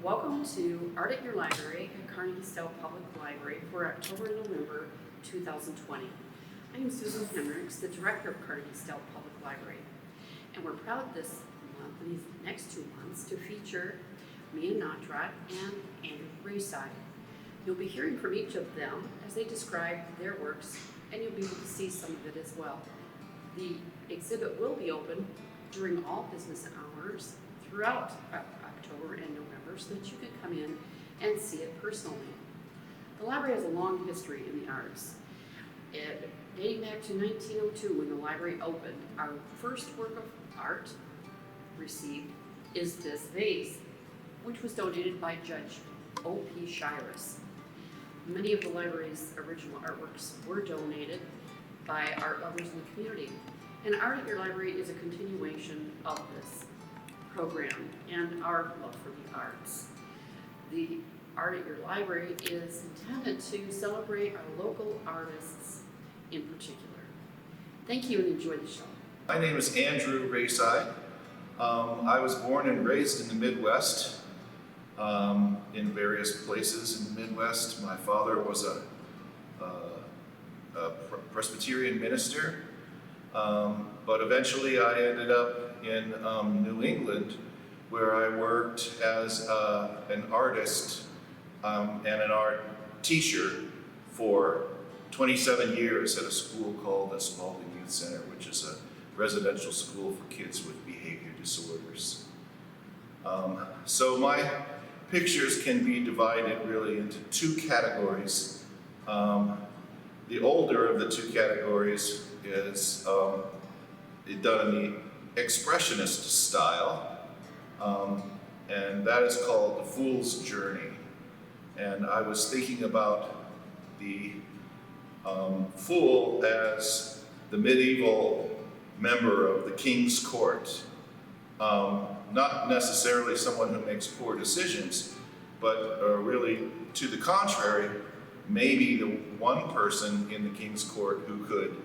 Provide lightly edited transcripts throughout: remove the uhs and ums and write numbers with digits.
Welcome to Art at Your Library at Carnegie-Stout Public Library for October and November 2020. I am Susan Henricks, the Director of Carnegie-Stout Public Library, and we're proud this month and these next 2 months to feature me and Nottrott and Andrew Rayside. You'll be hearing from each of them as they describe their works, and you'll be able to see some of it as well. The exhibit will be open during all business hours throughout October and November so that you can come in and see it personally. The library has a long history in the arts. Dating back to 1902 when the library opened, our first work of art received is this vase, which was donated by Judge O.P. Shiras. Many of the library's original artworks were donated by art lovers in the community. And Art at Your Library is a continuation of this program and our love for the arts. The Art at Your Library is intended to celebrate our local artists in particular. Thank you and enjoy the show. My name is Andrew Rayside. I was born and raised in the Midwest, in various places in the Midwest. My father was a Presbyterian minister, but eventually I ended up in New England, where I worked as an artist and an art teacher for 27 years at a school called the Spalding Youth Center, which is a residential school for kids with behavior disorders. So my pictures can be divided really into two categories. The older of the two categories is done in the expressionist style, and that is called The Fool's Journey. And I was thinking about the fool as the medieval member of the king's court. Not necessarily someone who makes poor decisions, but really to the contrary, maybe the one person in the king's court who could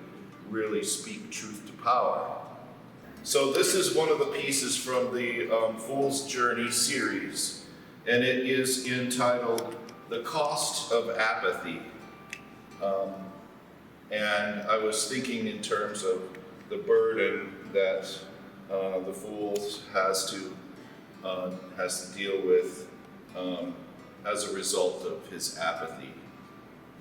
really speak truth to power. So this is one of the pieces from the Fool's Journey series, and it is entitled The Cost of Apathy. And I was thinking in terms of the burden that the fool has to deal with as a result of his apathy.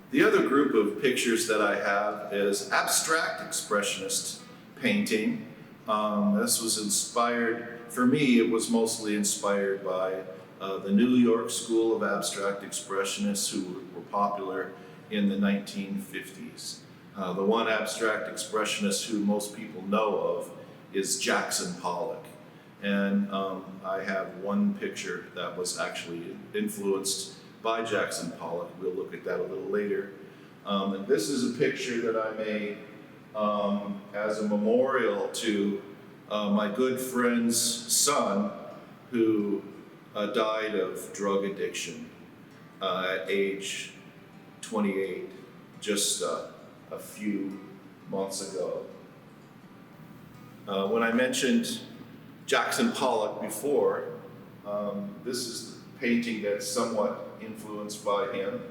The other group of pictures that I have is abstract expressionist painting. This was inspired, for me, it was mostly inspired by the New York School of Abstract Expressionists who were popular in the 1950s. The one abstract expressionist who most people know of is Jackson Pollock. And I have one picture that was actually influenced by Jackson Pollock. We'll look at that a little later. And this is a picture that I made as a memorial to my good friend's son who died of drug addiction at age 28, just a few months ago. When I mentioned Jackson Pollock before, this is the painting that's somewhat influenced by him.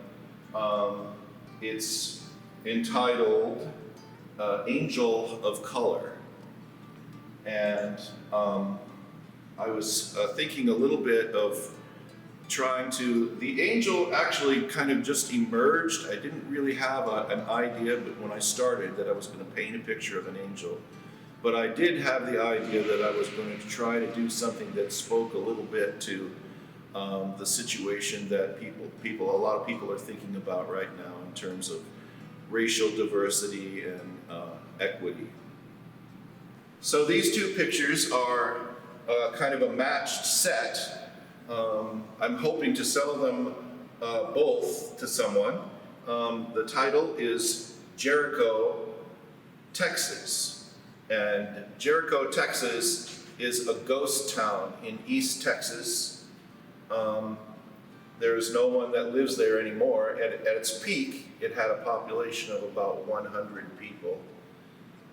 It's entitled Angel of Color. And I was thinking a little bit of the angel actually kind of just emerged. I didn't really have an idea, but when I started that I was going to paint a picture of an angel. But I did have the idea that I was going to try to do something that spoke a little bit to the situation that a lot of people are thinking about right now in terms of racial diversity and equity. So these two pictures are kind of a matched set. I'm hoping to sell them both to someone. The title is Jericho, Texas. And Jericho, Texas is a ghost town in East Texas. There's no one that lives there anymore. At its peak, it had a population of about 100 people.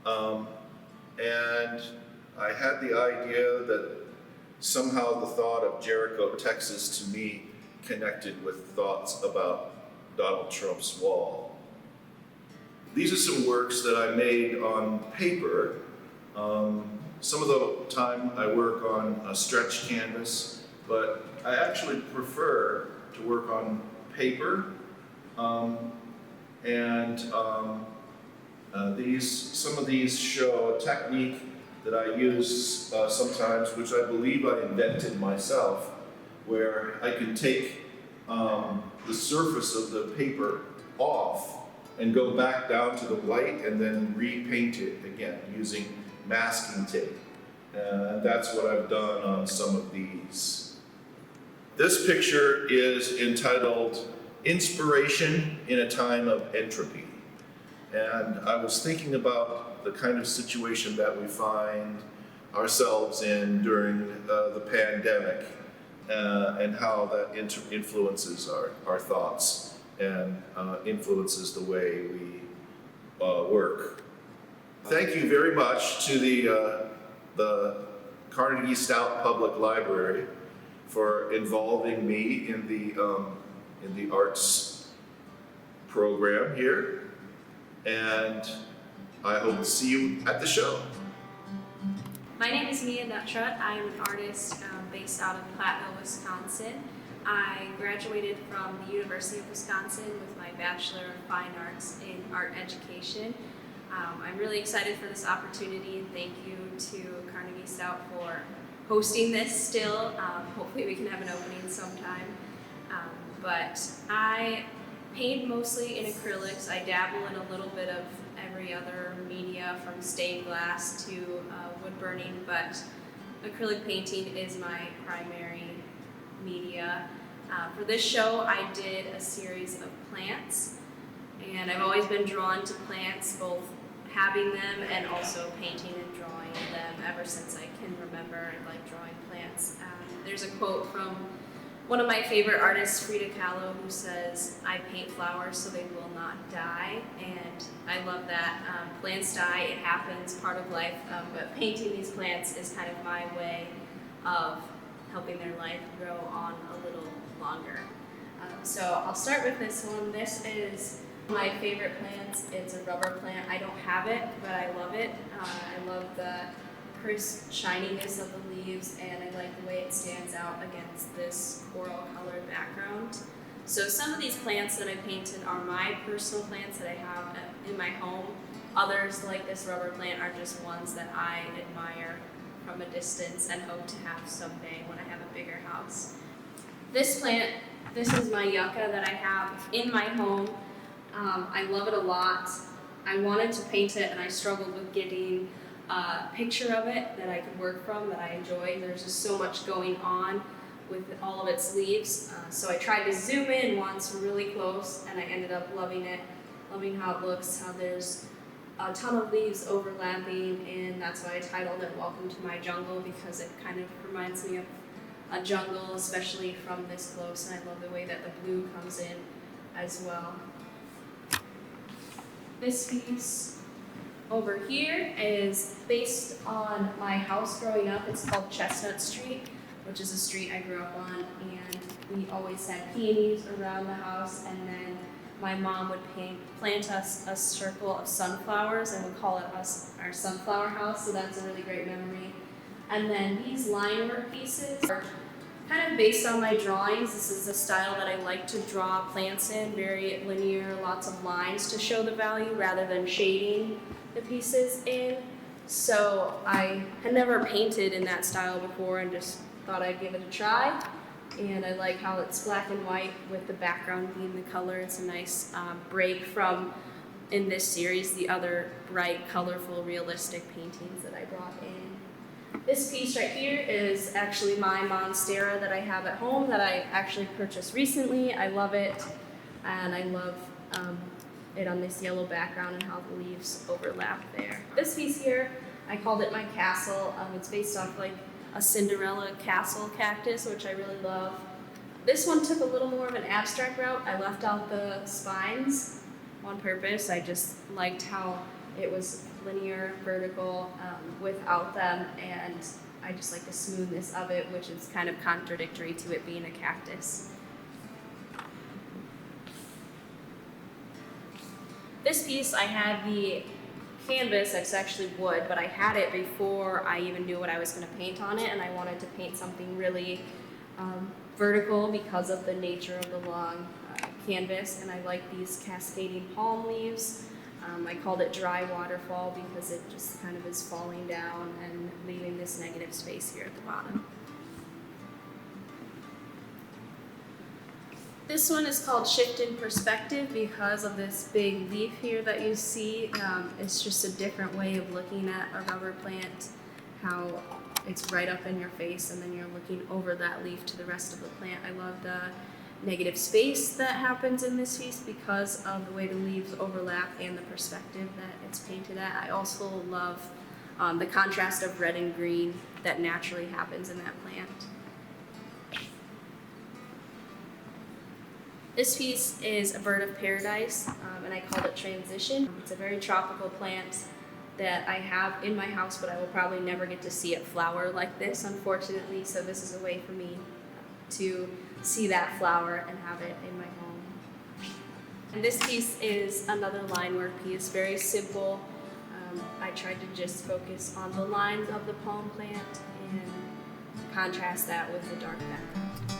And I had the idea that somehow the thought of Jericho, Texas to me connected with thoughts about Donald Trump's wall. These are some works that I made on paper. Some of the time I work on a stretch canvas, but I actually prefer to work on paper. Some of these show a technique that I use sometimes, which I believe I invented myself, where I can take the surface of the paper off and go back down to the white and then repaint it again using masking tape. And that's what I've done on some of these. This picture is entitled Inspiration in a Time of Entropy. And I was thinking about the kind of situation that we find ourselves in during the pandemic and how that influences our thoughts and influences the way we work. Thank you very much to the Carnegie-Stout Public Library for involving me in the arts program here. And I hope to see you at the show. My name is Nottrott. I am an artist based out of Platteville, Wisconsin. I graduated from the University of Wisconsin with my Bachelor of Fine Arts in Art Education. I'm really excited for this opportunity, and thank you to Carnegie-Stout for hosting this still. Hopefully we can have an opening sometime. But I paint mostly in acrylics. I dabble in a little bit of every other media from stained glass to wood burning, but acrylic painting is my primary media. For this show, I did a series of plants, and I've always been drawn to plants, both having them and also painting and drawing them ever since I can remember. I like drawing plants. There's a quote from one of my favorite artists, Frida Kahlo, who says, "I paint flowers so they will not die," and I love that. Plants die, it happens, part of life, but painting these plants is kind of my way of helping their life grow on a little longer. So I'll start with this one. This is my favorite plant. It's a rubber plant. I don't have it, but I love it. I love the crisp shininess of the leaves, and I like the way it stands out against this coral colored background. So some of these plants that I painted are my personal plants that I have in my home. Others, like this rubber plant, are just ones that I admire from a distance and hope to have someday when I have a bigger house. This plant, this is my yucca that I have in my home. I love it a lot. I wanted to paint it and I struggled with getting a picture of it that I could work from, that I enjoy. There's just so much going on with all of its leaves. So I tried to zoom in once really close, and I ended up loving it, loving how it looks, how there's a ton of leaves overlapping, and that's why I titled it Welcome to My Jungle, because it kind of reminds me of a jungle, especially from this close, and I love the way that the blue comes in as well. This piece over here is based on my house growing up. It's called Chestnut Street, which is a street I grew up on, and we always had peonies around the house, and then my mom would plant us a circle of sunflowers, and would call it our sunflower house, so that's a really great memory. And then these line work pieces are kind of based on my drawings. This is a style that I like to draw plants in, very linear, lots of lines to show the value rather than shading the pieces in. So I had never painted in that style before and just thought I'd give it a try. And I like how it's black and white with the background being the color. It's a nice break from, in this series, the other bright, colorful, realistic paintings that I brought in. This piece right here is actually my monstera that I have at home that I actually purchased recently. I love it, and I love it on this yellow background and how the leaves overlap there. This piece here, I called it my castle. It's based off like a Cinderella castle cactus, which I really love. This one took a little more of an abstract route. I left out the spines on purpose. I just liked how it was linear, vertical, without them, and I just like the smoothness of it, which is kind of contradictory to it being a cactus. This piece, I had the canvas, it's actually wood, but I had it before I even knew what I was going to paint on it, and I wanted to paint something really vertical because of the nature of the long canvas, and I like these cascading palm leaves. I called it dry waterfall because it just kind of is falling down and leaving this negative space here at the bottom. This one is called Shift in Perspective because of this big leaf here that you see. It's just a different way of looking at a rubber plant, how it's right up in your face and then you're looking over that leaf to the rest of the plant. I love the negative space that happens in this piece because of the way the leaves overlap and the perspective that it's painted at. I also love the contrast of red and green that naturally happens in that plant. This piece is a bird of paradise, and I called it Transition. It's a very tropical plant that I have in my house, but I will probably never get to see it flower like this, unfortunately, so this is a way for me to see that flower and have it in my home. And this piece is another line work piece, very simple. I tried to just focus on the lines of the palm plant and contrast that with the dark background.